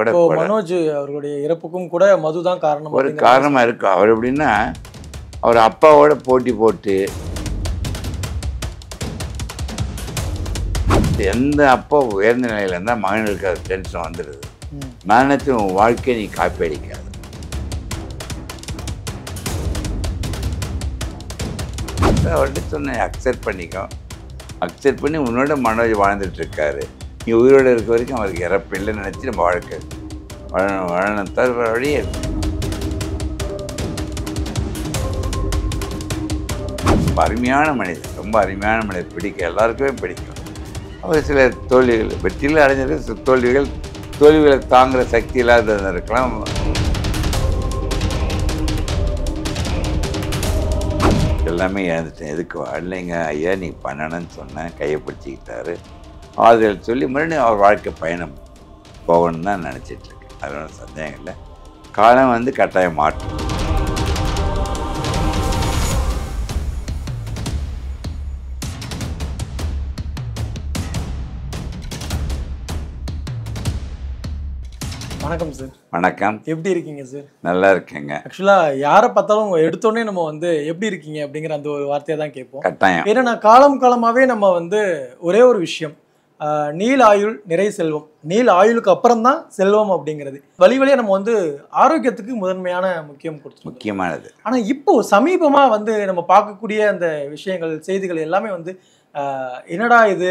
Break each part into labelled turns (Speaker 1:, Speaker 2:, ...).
Speaker 1: கூட
Speaker 2: இப்போ மனோஜ் அவர்களுடைய இறப்புக்கும் கூட மதுதான் காரணம்
Speaker 1: ஒரு காரணமாக இருக்கும். அவர் எப்படின்னா அவர் அப்பாவோட போட்டி போட்டு எந்த அப்பா உயர்ந்த நிலையில் இருந்தால் மகன்களுக்கு அது டென்ஷன் வந்துடுது. நான் நினைச்சேன் உன் வாழ்க்கையை நீ காப்பி அடிக்காது. அவர்கிட்ட சொன்னேன் அக்செப்ட் பண்ணிக்கோ, அக்செப்ட் பண்ணி உன்னோட மனோஜ் வாழ்ந்துட்டுருக்காரு, நீ உயிரோடு இருக்க வரைக்கும் அவருக்கு இறப்பு இல்லைன்னு நினச்சி நம்ம வாழ்க்கை வாழணும் தவிர வழியே. ரொம்ப அருமையான மனிதன், ரொம்ப அருமையான மனிதன், பிடிக்கும், எல்லாருக்குமே பிடிக்கும். அவர் சில தோல்விகள் வெற்றியில் அடைஞ்சிருக்கு, தோல்விகளை தாங்குகிற சக்தி இல்லாத இருக்கலாம். எல்லாமே இழந்துட்டேன், எதுக்கு வாழலைங்க ஐயா நீ பண்ணணும்னு சொன்னேன், கையை பிடிச்சிக்கிட்டாரு, ஆறுதல் சொல்லி மறுபடியும் அவர் வாழ்க்கை பயணம் போகணும்னு தான் நினச்சிட்ருக்கேன். அதனால சந்தேகம் இல்லை, காலம் வந்து கட்டாயம் மாற்றும்.
Speaker 2: வணக்கம் சார்.
Speaker 1: வணக்கம்.
Speaker 2: எப்படி இருக்கீங்க சார்?
Speaker 1: நல்லா இருக்கேங்க.
Speaker 2: ஆக்சுவலாக யாரை பார்த்தாலும் எடுத்தோடனே நம்ம வந்து எப்படி இருக்கீங்க அப்படிங்கிற அந்த ஒரு வார்த்தையை தான் கேட்போம்.
Speaker 1: கட்டாயம்.
Speaker 2: ஏன்னா காலமாகவே நம்ம வந்து ஒரே ஒரு விஷயம், நீள் ஆயுள் நிறை செல்வம், நீள் ஆயுளுக்கு அப்புறம் தான் செல்வம் அப்படிங்கிறது வழியாக நம்ம வந்து ஆரோக்கியத்துக்கு முதன்மையான முக்கியம் கொடுத்து
Speaker 1: முக்கியமானது.
Speaker 2: ஆனால் இப்போ சமீபமாக வந்து நம்ம பார்க்கக்கூடிய அந்த விஷயங்கள் செய்திகள் எல்லாமே வந்து என்னடா இது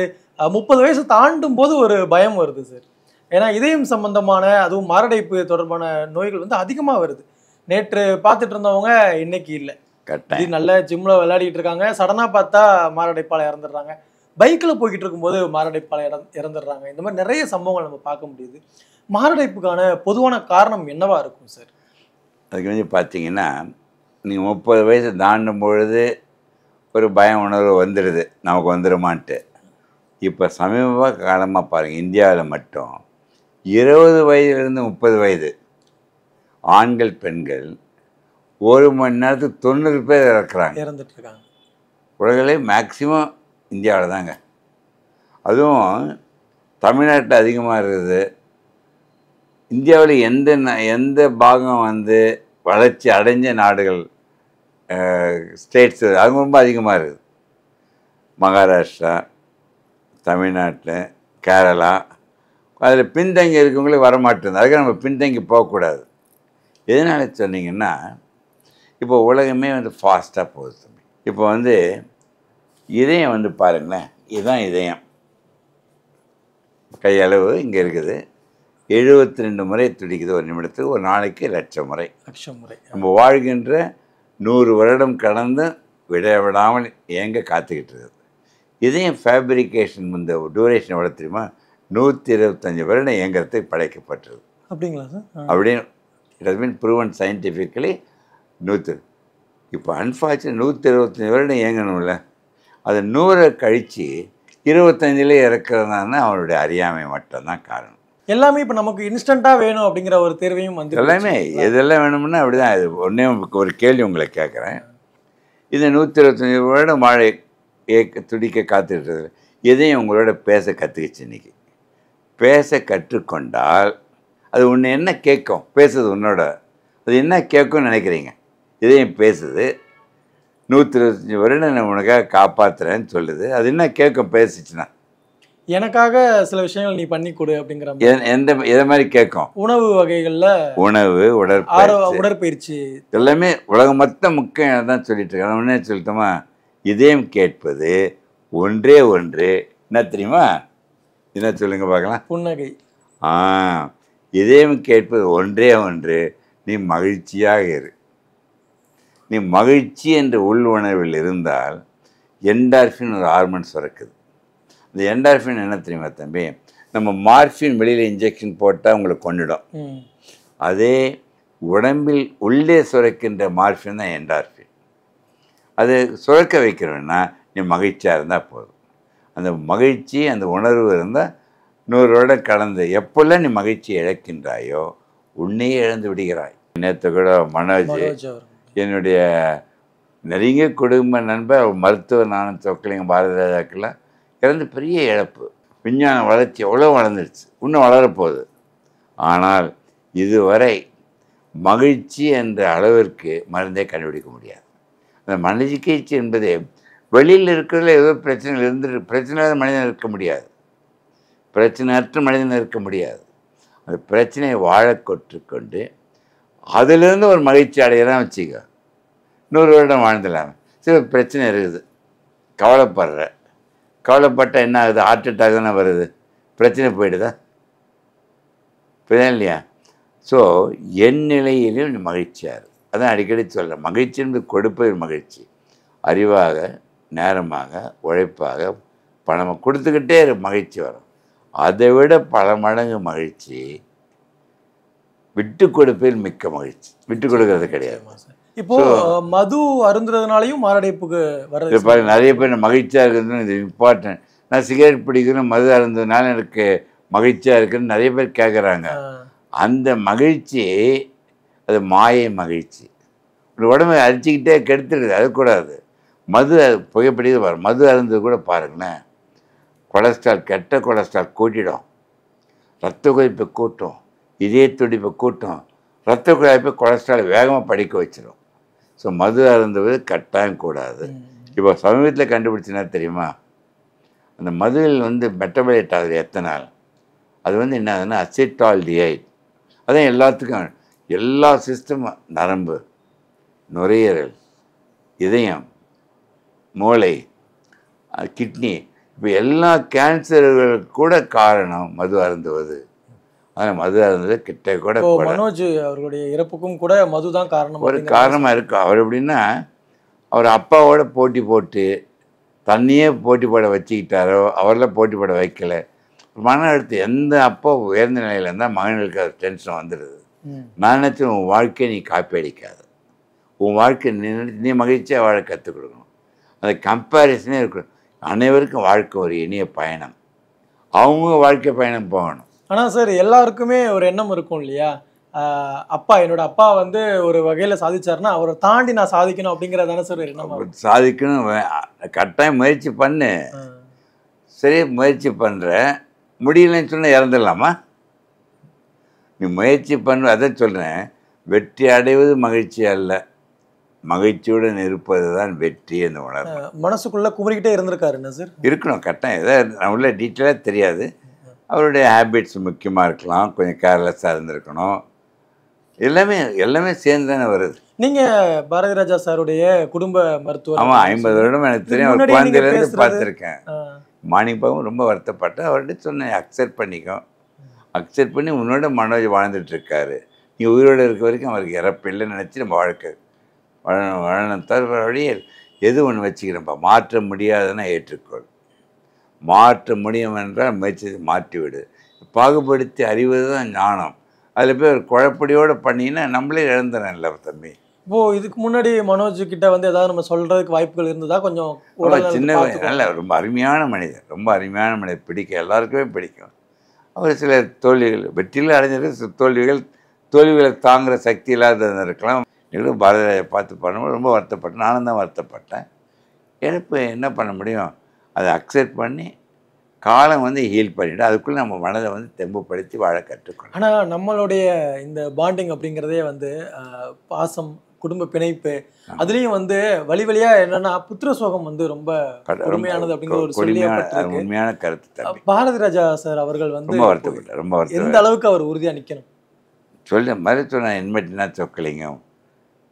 Speaker 2: 30 வயசு தாண்டும் போது ஒரு பயம் வருது சார். ஏன்னா இதயம் சம்பந்தமான அதுவும் மாரடைப்பு தொடர்பான நோய்கள் வந்து அதிகமாக வருது. நேற்று பார்த்துட்டு இருந்தவங்க இன்னைக்கு இல்லை, இது நல்ல ஜிம்மில் விளையாடிட்டு இருக்காங்க, சடனாக பார்த்தா மாரடைப்பால் இறந்துடுறாங்க, பைக்கில் போய்கிட்டு இருக்கும்போது மாரடைப்பால் இறந்துடுறாங்க. இந்த மாதிரி நிறைய சம்பவங்கள் நம்ம பார்க்க முடியுது. மாரடைப்புக்கான பொதுவான காரணம் என்னவா இருக்கும் சார்?
Speaker 1: அதுக்கு வந்து பார்த்தீங்கன்னா, நீங்கள் 30 வயசு தாண்டும் பொழுது ஒரு பய உணர்வு வந்துடுது, நமக்கு வந்துடுமான்ட்டு. இப்போ சமீப காலமாக பாருங்கள், இந்தியாவில் மட்டும் 20 வயதுலேருந்து 30 வயது ஆண்கள் பெண்கள் 1 மணி நேரத்துக்கு 90 பேர் இறந்துட்டு இருக்காங்க. உலகிலே மேக்சிமம் இந்தியாவில் தாங்க. அதுவும் தமிழ்நாட்டில் அதிகமாக இருக்குது. இந்தியாவில் எந்த பாகம் வந்து வளர்ச்சி அடைஞ்ச நாடுகள் ஸ்டேட்ஸு அது ரொம்ப அதிகமாக இருக்குது. மகாராஷ்டிரா, தமிழ்நாட்டில், கேரளா, அதில் பின்தங்கி இருக்கவங்களே வரமாட்டேங்குது. அதுக்கு நம்ம பின்தங்கி போகக்கூடாது. எதனால சொன்னீங்கன்னா, இப்போ உலகமே வந்து ஃபாஸ்ட்டாக போகுது தம்பி. இப்போ வந்து இதயம் வந்து பாருங்களேன், இதுதான் இதயம், கையளவு இங்கே இருக்குது, 72 முறை துடிக்குது ஒரு நிமிடத்துக்கு, ஒரு நாளைக்கு லட்சம் முறை. நம்ம வாழ்கின்ற 100 வருடம் கடந்து விடாமல் ஏங்க காத்துக்கிட்டு இருக்குது. இதயம் ஃபேப்ரிகேஷன் இந்த டூரேஷன் எவ்வளோ தெரியுமா? 125 வருடம் இயங்கிறதுக்கு படைக்கப்பட்டது.
Speaker 2: அப்படிங்களா சார்?
Speaker 1: அப்படின்னு it has been proven scientifically. இப்போ அன்ஃபார்ச்சுனேட் 125 வருடம் இயங்கணும்ல, அது 100 கழித்து 25லே இறக்குறதுனா அவனுடைய அறியாமை மட்டும்தான் காரணம்.
Speaker 2: எல்லாமே இப்போ நமக்கு இன்ஸ்டண்ட்டாக வேணும் அப்படிங்கிற ஒரு தேர்வையும் வந்து
Speaker 1: எல்லாமே எதெல்லாம் வேணும்னா அப்படி தான். இது ஒன்றே ஒரு கேள்வி உங்களை கேட்குறேன். இது 125 வருடம் வாழை துடிக்க காத்துக்கிட்டது. எதையும் உங்களோட பேச கற்றுக்கிச்சு. இன்றைக்கி பேச கற்றுக்கொண்டால் அது ஒன்று என்ன கேட்கும், பேசுறது உன்னோட, அது என்ன கேட்கும்னு நினைக்கிறீங்க? இதையும் பேசுது, 125 வருடம் நான் உனக்காக காப்பாற்றுறேன்னு சொல்லுது, அது என்ன கேட்கும் பேசிச்சுன்னா?
Speaker 2: எனக்காக சில விஷயங்கள் நீ பண்ணி கொடு அப்படிங்கிற
Speaker 1: எதை மாதிரி கேட்கும்?
Speaker 2: உணவு வகைகளில்,
Speaker 1: உணவு,
Speaker 2: உடற்பயிற்சி
Speaker 1: எல்லாமே உலகம் மொத்தம் முக்கியம் தான் சொல்லிட்டு இருக்கேன். உடனே சொல்லிட்டோமா, இதயம் கேட்பது ஒன்றே ஒன்று, என்ன தெரியுமா? என்ன சொல்லுங்க பார்க்கலாம்?
Speaker 2: புன்னகை.
Speaker 1: இதயம் கேட்பது ஒன்றே ஒன்று, நீ மகிழ்ச்சியாக இரு. நீ மகிழ்ச்சி என்ற உள் உணர்வில் இருந்தால் என்டார்ஃபின் ஒரு ஹார்மோன் சுரக்குது. இந்த என்டார்ஃபின் என்ன தெரியுமா தம்பி? நம்ம மார்ஃபின் வெளியில் இன்ஜெக்ஷன் போட்டால் உங்களுக்கு கொண்டுடும். அதே உடம்பில் உள்ளே சுரக்கின்ற மார்ஃபின் தான் என்டார்ஃபின். அது சுரக்க வைக்கிறோன்னா நீ மகிழ்ச்சியாக இருந்தால் போதும். அந்த மகிழ்ச்சி, அந்த உணர்வு இருந்தால் 100 வருடம் கடந்து எப்போல்லாம் நீ மகிழ்ச்சியை இழக்கின்றாயோ உன்னையே இழந்து விடுகிறாய். நேற்று கூட மனோஜ், என்னுடைய நெருங்கிய குடும்ப நண்பர், மருத்துவர், நானும் சொக்கலிங்க பாரதி ராஜாக்கெல்லாம் இறந்து பெரிய இழப்பு. விஞ்ஞான வளர்ச்சி எவ்வளோ வளர்ந்துடுச்சு, இன்னும் வளரப்போகுது. ஆனால் இதுவரை மகிழ்ச்சி என்ற அளவிற்கு மருந்தே கண்டுபிடிக்க முடியாது. அந்த மகிழ்ச்சி என்பது வெளியில் இருக்கிறதுல ஏதோ பிரச்சனைகள் பிரச்சனை இல்லாத மனிதன் இருக்க முடியாது, பிரச்சனையற்ற மனிதன் இருக்க முடியாது. அந்த பிரச்சனையை வாழ கற்றுக்கொண்டு அதிலிருந்து ஒரு மகிழ்ச்சி அடையதான் வச்சுக்க, 100 வருடம் வாழ்ந்துடலாம். சில பிரச்சனை இருக்குது, கவலைப்பட்டால் என்ன ஆகுது? ஹார்ட் அட்டாக் தானே வருது, பிரச்சனை போயிடுதா? புரியுதா இல்லையா? ஸோ என் நிலையிலும் நீ மகிழ்ச்சியாக இரு. அதான் அடிக்கடி சொல்கிறேன், மகிழ்ச்சி என்பது கொடுப்பது மகிழ்ச்சி. அறிவாக, நேரமாக, உழைப்பாக, பணமாக கொடுத்துக்கிட்டே மகிழ்ச்சி வரும். அதை விட பல மடங்கு மகிழ்ச்சி விட்டு கொடுப்பதில் மிக்க மகிழ்ச்சி. விட்டு கொடுக்கறது கிடையாது.
Speaker 2: இப்போ மது அருந்துறதுனாலையும் மாரடைப்புக்கு வர்றது
Speaker 1: பாருங்க, நிறைய பேர் மகிழ்ச்சியாக இருக்கிறது இது இம்பார்ட்டன்ட். நான் சிகரெட் பிடிக்கணும், மது அருந்ததுனால எனக்கு மகிழ்ச்சியாக இருக்குன்னு நிறைய பேர் கேட்குறாங்க. அந்த மகிழ்ச்சி அது மாயை மகிழ்ச்சி. ஒரு உடம்பை அரிச்சிக்கிட்டே கெடுத்துடுது, அது கூடாது. மது புகைப்பிடிது வரும், மது அருந்தது கூட பாருங்களேன், கொலஸ்ட்ரால், கெட்ட கொலஸ்ட்ரால் கூட்டிடும், ரத்த கொதிப்பை கூட்டும், இதய துடிப்பை கூட்டும், ரத்த குழாய்ப்பை கொலஸ்ட்ரால் வேகமாக படிக்க வச்சிடும். ஸோ மது அருந்துவது கட்டாயம் கூடாது. இப்போ சமீபத்தில் கண்டுபிடிச்சினா தெரியுமா, அந்த மதுவில் மெட்டபலைட் ஆகுது எத்தனால், அது என்ன ஆகுதுன்னா அசிட்டால்டிஹைட். அதான் எல்லாத்துக்கும், எல்லா சிஸ்டமும், நரம்பு, நுரையீரல், இதயம், மூளை, கிட்னி, இப்போ எல்லா கேன்சர்களுக்கு கூட காரணம் மது அருந்துவது. ஆனால் மது அருந்துவது கிட்ட கூட
Speaker 2: மனோஜ் அவர்களுடைய இறப்புக்கும் கூட மது தான் காரணம்.
Speaker 1: ஒரு காரணமாக இருக்கும். அவர் எப்படின்னா, அவர் அப்பாவோட போட்டி போட்டு தண்ணியே போட்டி போட வச்சுக்கிட்டாரோ, அவரெல்லாம் போட்டி போட வைக்கலை. மன அழுத்தம், எந்த அப்பா உயர்ந்த நிலையில் இருந்தால் மகன்களுக்கு அது டென்ஷன் வந்துடுது. நான் நினச்சேன், உன் வாழ்க்கையை நீ காப்பி அடிக்காது, உன் வாழ்க்கை நீ மகிழ்ச்சியாக வாழ கற்றுக் கொடுக்கணும். அந்த கம்பேரிசனே இருக்கணும். அனைவருக்கும் வாழ்க்கை ஒரு இனிய பயணம், அவங்க வாழ்க்கை பயணம் போகணும்.
Speaker 2: ஆனால் சார், எல்லாருக்குமே ஒரு எண்ணம் இருக்கும் இல்லையா, அப்பா, என்னோட அப்பா ஒரு வகையில் சாதிச்சாருன்னா அவரை தாண்டி நான் சாதிக்கணும் அப்படிங்கிறதான சார் எண்ணம்.
Speaker 1: சாதிக்கணும், கட்டாயம் முயற்சி பண்ணு. சரி, முயற்சி பண்ணுற, முடியலன்னு சொன்னால் இறந்துடலாமா? நீ முயற்சி பண்ண, அதான் சொல்கிறேன், வெற்றி அடைவது மகிழ்ச்சி அல்ல, மகிழ்ச்சியுடன் இருப்பது தான் வெற்றி என்று உணர்வு.
Speaker 2: மனசுக்குள்ளே குமரிக்கிட்டே இருந்திருக்காரு என்ன சார்? இருக்கணும்
Speaker 1: கட்டாயம். எதாவது உள்ள டீட்டெயிலாக தெரியாது. அவருடைய ஹேபிட்ஸ் முக்கியமாக இருக்கலாம், கொஞ்சம் கேர்லெஸ்ஸாக இருந்திருக்கணும். எல்லாமே சேர்ந்து தானே வருது.
Speaker 2: நீங்கள் பாரதி ராஜா சாருடைய குடும்ப மருத்துவர்.
Speaker 1: ஆமாம், 50 வருடம் எனக்கு தெரியும். அவர் குழந்தையிலேருந்து பார்த்துருக்கேன். மார்னிங் பாவும் ரொம்ப வருத்தப்பட்டேன். அவர்கிட்ட சொன்னேன், அக்செப்ட் பண்ணிக்கோ, அக்செப்ட் பண்ணி உன்னோட மனோஜ் வாழ்ந்துட்டுருக்காரு, நீ உயிரோடு இருக்க வரைக்கும் அவருக்கு இறப்பு இல்லைன்னு நினச்சி நம்ம வாழ்க்கை வாழணும். தவிர வழியே எது ஒன்று வச்சுக்கிறேன்ப்பா, மாற்ற முடியாதுன்னா ஏற்றுக்கொள், மாற்ற முடியும் என்றால் முயற்சி மாற்றிவிடு. பாகுபடுத்தி அறிவது தான் ஞானம். அதில் போய் ஒரு குழப்படியோடு பண்ணிங்கன்னா நம்மளே இழந்துறேன் இல்லை தம்பி.
Speaker 2: இப்போது இதுக்கு முன்னாடி மனோஜ் கிட்ட ஏதாவது நம்ம சொல்கிறதுக்கு வாய்ப்புகள் இருந்ததா? கொஞ்சம்
Speaker 1: சின்ன நல்ல ரொம்ப அருமையான மனிதர், ரொம்ப அருமையான மனிதர், பிடிக்கும், எல்லாருக்குமே பிடிக்கும். அவர் சில தோல்விகள், வெற்றியில் அடைஞ்சிருக்க தோல்விகளை தாங்குகிற சக்தி இல்லாத இருக்கலாம். எங்களும் பாரதியை பார்த்து பண்ணும்போது ரொம்ப வருத்தப்பட்டேன், நானும் தான் வருத்தப்பட்டேன். எனக்கு என்ன பண்ண முடியும், அதை அக்செப்ட் பண்ணி காலம் ஹீல் பண்ணிவிட்டு அதுக்குள்ளே நம்ம மனதை தெம்புப்படுத்தி வாழ கற்றுக்கணும்.
Speaker 2: ஆனால் நம்மளுடைய இந்த பாண்டிங் அப்படிங்கிறதே பாசம், குடும்ப பிணைப்பு, அதுலேயும் வழி வழியாக என்னென்னா புத்திர சோகம் ரொம்ப உண்மையானது அப்படிங்கிற ஒரு
Speaker 1: உண்மையான கருத்து.
Speaker 2: பாரதி ராஜா சார் அவர்கள்
Speaker 1: ரொம்ப வருத்தப்பட்டார், ரொம்ப வருத்தம்.
Speaker 2: எந்த அளவுக்கு அவர் உறுதியாக நிற்கணும்
Speaker 1: சொல்ல மாதிரி சொன்னேன், இன்மட்டினா சொக்கலிங்க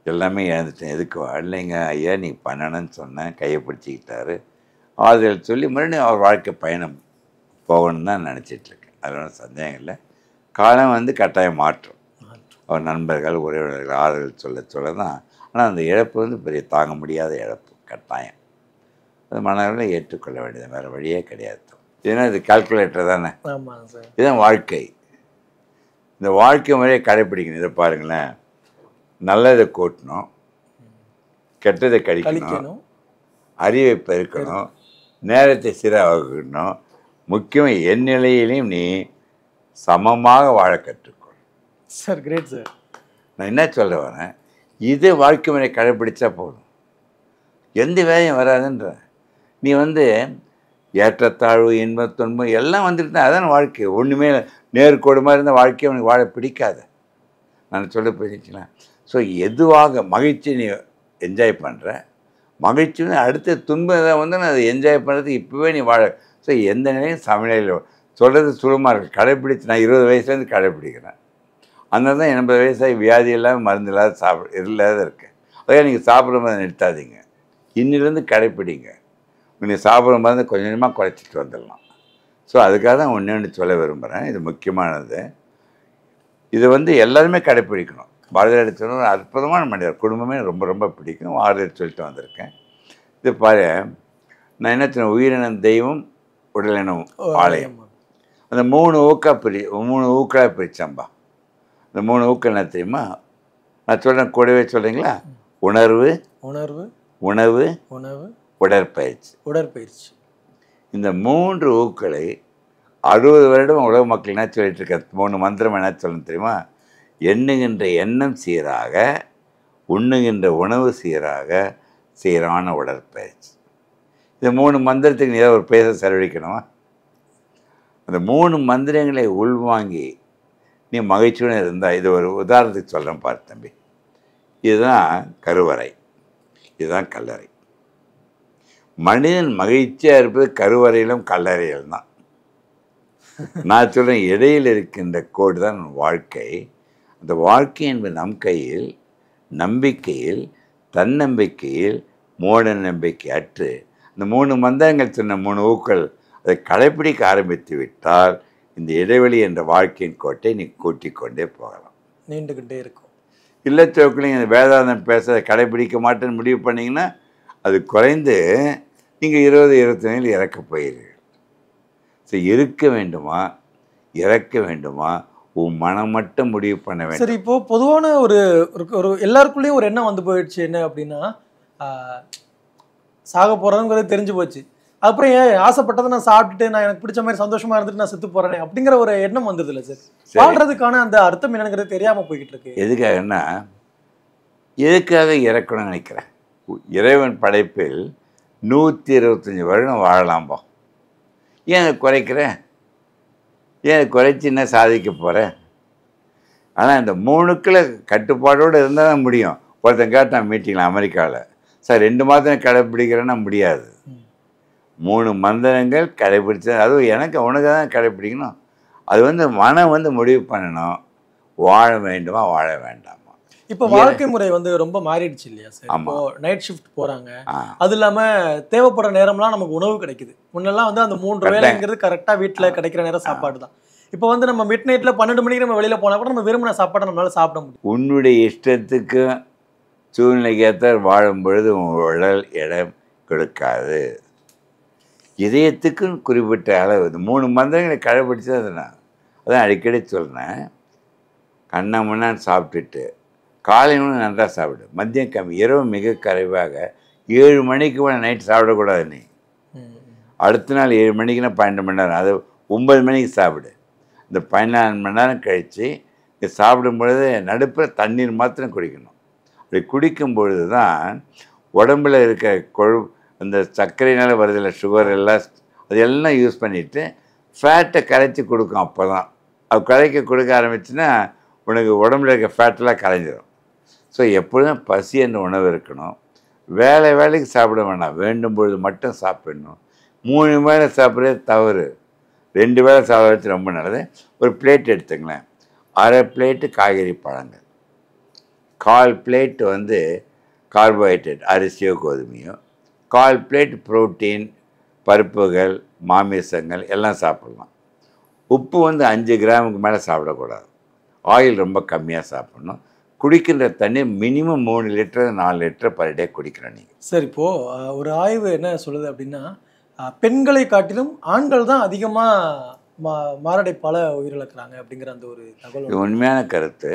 Speaker 1: எல்லாமே இழந்துட்டேன், எதுக்கு வாழலைங்க ஐயா, நீ பண்ணணும்னு சொன்னேன், கையை பிடிச்சிக்கிட்டாரு, ஆறுதல் சொல்லி மறுபடியும் அவர் வாழ்க்கை பயணம் போகணும்னு தான் நினச்சிட்ருக்கேன். அதனால சந்தேகம் இல்லை. காலம் கட்டாயம் மாற்றும். அவர் நண்பர்கள், உறவினர்கள் ஆறுதல் சொல்ல தான். ஆனால் அந்த இழப்பு பெரிய தாங்க முடியாத இழப்பு, கட்டாயம். அது மனதில் ஏற்றுக்கொள்ள வேண்டியது, வேறு வழியே கிடையாது. ஏன்னா இது கால்குலேட்டர் தானே. இதுதான் வாழ்க்கை. இந்த வாழ்க்கை முறையை கடைப்பிடிக்கணும். இதை பாருங்களேன், நல்லதை கூட்டணும், கெட்டதை கழிக்கணும், அறிவை பெருக்கணும், நேரத்தை சீராகணும், முக்கியமாக என் நிலையிலையும் நீ சமமாக வாழ கற்றுக்கொள்.
Speaker 2: Sir great sir.
Speaker 1: நான் என்ன சொல்ல வரேன், இது வாழ்க்கை முறை கடைப்பிடிச்சா போதும், எந்த வேலையும் வராதுன்ற. நீ ஏற்றத்தாழ்வு, இன்பத் துன்பம் எல்லாம் வந்துட்டு தான், அதான் வாழ்க்கை. ஒன்றுமே நேர்கோடு மாதிரி இருந்த வாழ்க்கையை அவனுக்கு வாழ பிடிக்காது. நான் சொல்ல புரிஞ்சுக்கலாம். ஸோ எதுவாக மகிழ்ச்சி நீ என்ஜாய் பண்ணுற, மகிழ்ச்சி அடுத்த துன்பத்தை வந்து நான் அதை என்ஜாய் பண்ணுறதுக்கு இப்போவே நீ வாழ. ஸோ எந்த நிலையும் சமநிலையில் சொல்கிறது சுலமாக இருக்குது. கடைப்பிடிச்சு நான் 20 வயசுலேருந்து கடைப்பிடிக்கிறேன். அதனால தான் 80 வயசாகி வியாதி இல்லாமல் மருந்து இல்லாத இல்லாத இருக்கேன். அதையே நீங்கள் சாப்பிட்ற மருந்து நிறுத்தாதீங்க, இன்னிலேருந்து கடைப்பிடிங்க. நீங்கள் சாப்பிட்ற மருந்து கொஞ்சம் கொஞ்சமாக குறைச்சிட்டு வந்துடலாம். ஸோ அதுக்காக தான் ஒன்று சொல்ல விரும்புகிறேன். இது முக்கியமானது. இதை வந்து எல்லாருமே கடைப்பிடிக்கணும். பாரதியார் சொன்ன ஒரு அற்புதமான மனிதர், குடும்பமே ரொம்ப ரொம்ப பிடிக்கும். ஆறுதல் சொல்லிட்டு வந்திருக்கேன். இது பாரு, நான் என்ன சொன்னேன், உயிரினம் தெய்வம் உடலினம் ஆலயம். அந்த 3 ஊக்களாக பிரித்தம்பா. இந்த 3 ஊக்கள் என்ன தெரியுமா? நான் சொல்கிறேன், கூடவே சொல்கிறீங்களா? உணர்வு, உணவு, உடற்பயிற்சி. இந்த 3 ஊக்களை 60 வருடம் உலக மக்கள் என்ன சொல்லிட்டு இருக்க 3 மந்திரம் என்ன சொல்லணும் தெரியுமா? எண்ணுகின்ற எண்ணம் சீராக, உண்ணுகின்ற உணவு சீராக, சீரான உடற்பயிற்சி. இந்த 3 மந்திரத்துக்கு நீ ஏதாவது ஒரு பேச செலவழிக்கணுமா? அந்த 3 மந்திரங்களை உள்வாங்கி நீ மகிழ்ச்சியுடன் இருந்தால், இது ஒரு உதாரணத்துக்கு சொல்கிறேன் பாரு தம்பி. இதுதான் கருவறை, இதுதான் கல்லறை. மனிதன் மகிழ்ச்சியாக இருப்பது கருவறையிலும் கல்லறையிலும் தான். நான் சொல்கிறேன், இடையில் இருக்கின்ற கோடு தான் வாழ்க்கை. அந்த வாழ்க்கை என்பது நம் கையில், நம்பிக்கையில், தன்னம்பிக்கையில், மூட நம்பிக்கை அற்று இந்த 3 மந்திரங்கள் சொன்ன 3 ஊக்கள் அதை கடைப்பிடிக்க ஆரம்பித்து விட்டால் இந்த இடைவெளி என்ற வாழ்க்கையின் கோட்டை நீ கூட்டிக் கொண்டே போகலாம்,
Speaker 2: நீண்டுக்கிட்டே இருக்கும்.
Speaker 1: இல்லத்தோக்குலையும் இந்த வேதாந்தம் பேச கடைப்பிடிக்க மாட்டேன்னு முடிவு பண்ணிங்கன்னா அது குறைந்து நீங்கள் 20-25 இறக்க போயிருங்கள். ஸோ இருக்க வேண்டுமா இறக்க வேண்டுமா உன் மனம் மட்டும் முடிவு பண்ண வேண்டும்.
Speaker 2: சரி, இப்போது பொதுவான ஒரு எல்லாருக்குள்ளேயும் ஒரு எண்ணம் வந்து போயிடுச்சு. என்ன அப்படின்னா, சாக போகிறதுங்கிறது தெரிஞ்சு போச்சு. அப்புறம் ஏன் ஆசைப்பட்டதை நான் சாப்பிட்டுட்டு நான் எனக்கு பிடிச்ச மாதிரி சந்தோஷமாக இருந்துட்டு நான் செத்து போகிறேனே அப்படிங்கிற ஒரு எண்ணம் வந்தது இல்லை சார். வாழ்கிறதுக்கான அந்த அர்த்தம் என்னங்கிறது தெரியாமல் போய்கிட்டு இருக்கு.
Speaker 1: எதுக்காகன்னா, எதுக்காக இறக்கணும்னு நினைக்கிறேன். இறைவன் படைப்பில் 125 வருடம் வாழலாம்பா. ஏன் அதை குறைக்கிறேன்? ஏன் குறைச்சி என்ன சாதிக்க போகிறேன்? ஆனால் இந்த 3க்குள்ள கட்டுப்பாடோடு இருந்தால் தான் முடியும். ஒருத்தன் கேட்டான் மீட்டிங்கில் அமெரிக்காவில், சார் 2 மாதம் கடைப்பிடிக்கிறேன்னா முடியாது. 3 மந்திரங்கள் கடைப்பிடிச்சது, அதுவும் எனக்கு உனக்கு தான் கடைப்பிடிக்கணும். அது வந்து மனம் வந்து முடிவு பண்ணணும், வாழ வேண்டுமா வாழ வேண்டாமா.
Speaker 2: இப்போ வாழ்க்கை முறை வந்து ரொம்ப மாறிடுச்சு இல்லையா சார்? இப்போ நைட் ஷிஃப்ட் போகிறாங்க. அது இல்லாமல் தேவைப்படுற நேரம்லாம் நமக்கு உணவு கிடைக்குது. முன்னெல்லாம் வந்து அந்த 3 வேலைங்கிறது கரெக்டாக வீட்டில் கிடைக்கிற நேரம் சாப்பாடு தான். இப்போ வந்து நம்ம மிட் நைட்டில் 12 மணிக்கு நம்ம வெளியில் போனால் கூட நம்ம விரும்பின சாப்பாடை நம்மளால சாப்பிட முடியும்.
Speaker 1: உன்னுடைய இஷ்டத்துக்கு சூழ்நிலைக்கு ஏற்ற வாழும் பொழுது உடல் இடம் கொடுக்காது. இதயத்துக்கும் குறிப்பிட்ட அளவு. இந்த 3 மந்திரங்களை கடைப்பிடிச்சது அது. நான் அதான் அடிக்கடி சொல்கிறேன், கண்ணா முன்னான்னு சாப்பிட்டுட்டு காலை உணவு நல்லா சாப்பிடு, மதியம் கம்மி, இரவு மிக குறைவாக 7 மணிக்கு கூட நைட் சாப்பிடக்கூடாது. நீ அடுத்த நாள் 7 மணிக்குன்னா 12 மணி நேரம், அது 9 மணிக்கு சாப்பிடு. இந்த 14 மணி நேரம் கழித்து சாப்பிடும் பொழுது நடுப்பில் தண்ணீர் மாத்திரம் குடிக்கணும். அப்படி குடிக்கும் பொழுது தான் உடம்பில் இருக்க அந்த சர்க்கரையினால் வருதில்ல, சுகர் எல்லாம் அதெல்லாம் யூஸ் பண்ணிவிட்டு ஃபேட்டை கரைச்சி கொடுக்கும். அப்போ தான் அது கரைக்க கொடுக்க ஆரம்பிச்சுன்னா உனக்கு உடம்புல இருக்க ஃபேட்டெல்லாம் கரைஞ்சிடும். ஸோ எப்பொழுதும் பசி என்ற உணவு இருக்கணும். வேலைக்கு சாப்பிட வேண்டாம், வேண்டும் பொழுது மட்டும் சாப்பிடணும். 3 வேளை சாப்பிட்றது தவறு. 2 வேளை சாப்பிட்றது ரொம்ப நல்லது. ஒரு பிளேட் எடுத்துங்களேன், அரை பிளேட்டு காய்கறி பழங்கள், 1/4 பிளேட்டு வந்து கார்போஹைட்ரேட் அரிசியோ கோதுமையோ, 1/4 பிளேட் புரோட்டீன் பருப்புகள் மாமிசங்கள் எல்லாம் சாப்பிட்லாம். உப்பு வந்து 5 கிராமுக்கு மேலே சாப்பிடக்கூடாது. ஆயில் ரொம்ப கம்மியாக சாப்பிட்ணும். குடிக்கின்ற தண்ணி minimum 3 litre 4 litre per day குடிக்கிறோம் நீங்கள்.
Speaker 2: சார், இப்போது ஒரு ஆய்வு என்ன சொல்லுது அப்படின்னா, பெண்களை காட்டிலும் ஆண்கள் தான் அதிகமாக மாரடைப்பால் உயிரிழக்கிறாங்க அப்படிங்கிற அந்த ஒரு தகவல்.
Speaker 1: இது உண்மையான கருத்து.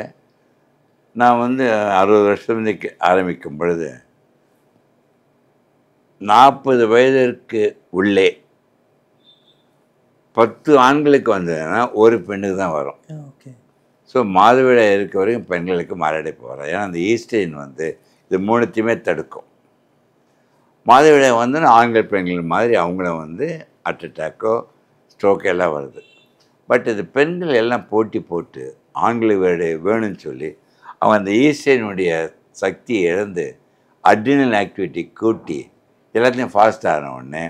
Speaker 1: நான் வந்து 60 வருஷத்துக்கு ஆரம்பிக்கும் பொழுது 40 வயதிற்கு உள்ளே 10 ஆண்களுக்கு வந்ததுன்னா ஒரு பெண்ணுக்கு தான் வரும்.
Speaker 2: ஓகே.
Speaker 1: ஸோ மாதவிடாய் இருக்க வரைக்கும் பெண்களுக்கு மாரடைப்பு வரும். ஏன்னா அந்த ஈஸ்டின் வந்து இது 3த்தையுமே தடுக்கும். மாதவிடாய் வந்து ஆண்கள் பெண்கள் மாதிரி அவங்கள வந்து ஹார்ட் அட்டாக்கோ ஸ்ட்ரோக்கோ எல்லாம் வருது. பட் இது பெண்கள் எல்லாம் போட்டி போட்டு ஆண்களை வேணும்னு சொல்லி அவன் அந்த ஈஸ்டனுடைய சக்தியை இழந்து அட்ரினல் ஆக்டிவிட்டி கூட்டி எல்லாத்தையும் ஃபாஸ்ட் ஆன உடனே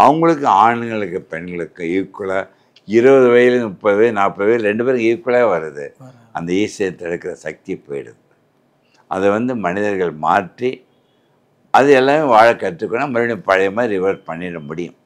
Speaker 1: அவங்களுக்கு ஆண்களுக்கு பெண்களுக்கு ஈக்குவலாக 20 வயது 30 வயது 40 வயது 2 பேரும் ஈக்குவலாக வருது. அந்த ஈஸ்டனை தடுக்கிற சக்தி போயிடுது. அதை வந்து மனிதர்கள் மாற்றி அது எல்லாமே வாழ கற்றுக்கணும். மறுபடியும் பழைய மாதிரி ரிவர்ட் பண்ணிட முடியும்.